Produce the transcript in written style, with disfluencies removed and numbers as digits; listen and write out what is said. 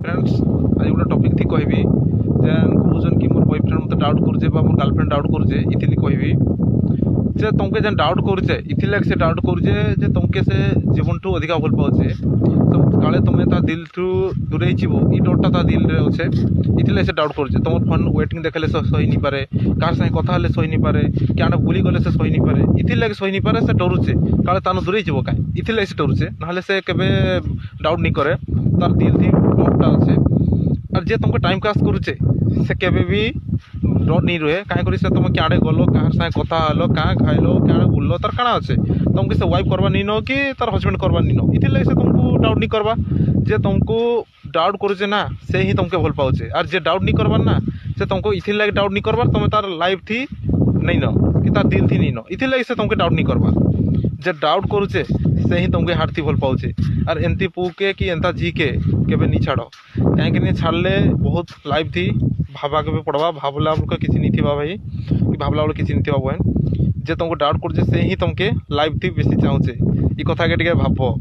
Friends आज गोटे topic थी कहबी जेन कहून कि मोर बॉयफ्रेंड मत डाउट करे मोर गर्लफ्रेंड डाउट करे इथिली कहबी जे तुमके जेन डाउट करे इथिले से डाउट करे जे तुमके से जीवन ठू अधिक भल पाचे तो काले तुम्हें ता दिल ठू दूरे जीव ई डरटा ता दिल रे अच्छे इथिले से डाउट करे तुम फोन वेटिंग देखले से सही नहीं पारे कार संगे कथा हेले सही नहीं पारे क्या भूली गले से सही नहीं पारे इथिले सही नहीं पारे से डरुचे काले तानु दूरे जीव कहीं इथिले से डरुचे ना से केबे डाउट नहीं करे तार दिल थी ब्लॉकटा अच्छे और जे तुमको टाइम पास करुचे से केबे भी डर नहीं रहे कहीं से तुम क्या गलो कहाँ संगे कथा हलो कहाँ खाइलो क्या बुल्लो तार काଣା अच्छे तुमको से वाइफ करवा नहीं नो कि तार हस्बैंड करवा नहीं नो इथिले से तुमको डाउट नहीं करवा जे तुमको डाउट करुचे ना से ही तुमके भल पाचे और जे डाउट नहीं करवार ना से तुमको इथिल लगे डाउट नहीं करवार तुम तार लाइफ थी नहीं नो कि तार दिल थी नहीं नो इथिल लगे से तुमके डाउट नहीं करवार जे डाउट करुचे से ही तुमके हार्ट थी भल पाचे और एमती पुके कि एंता जी के केबे नहीं छाड़ कहीं छाड़ले बहुत लाइफ थी भाबा के पड़वा भावला बेलू किसी नहीं थी भाई कि भावला बेलू किसी नहीं थी बहन जे तुमको डाउट कर से ही तुमके लाइफ थी बेसी चाहूचे ये कथा के भाव।